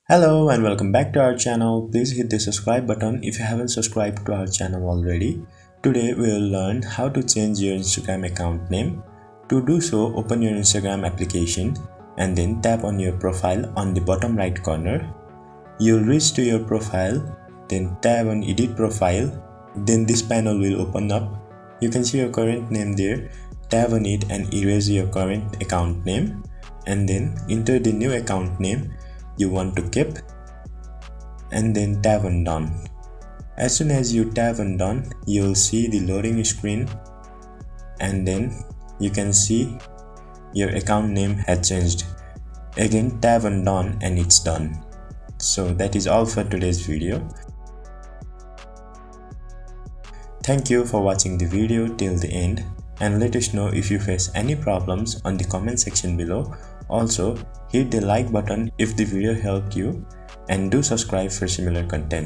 Hello and welcome back to our channel. Please hit the subscribe button if you haven't subscribed to our channel already. Today we will learn how to change your Instagram account name. To do so, open your Instagram application and then tap on your profile on the bottom right corner. You'll reach to your profile, then tap on edit profile. Then this panel will open up. You can see your current name there. Tap on it and erase your current account name and then enter the new account name you want to keep and then tap on done. As soon as you tap on done, you'll see the loading screen and then you can see your account name had changed. Again, tap on done and it's done. So that is all for today's video. Thank you for watching the video till the end and let us know if you face any problems on the comment section below. Also, hit the like button if the video helped you and do subscribe for similar content.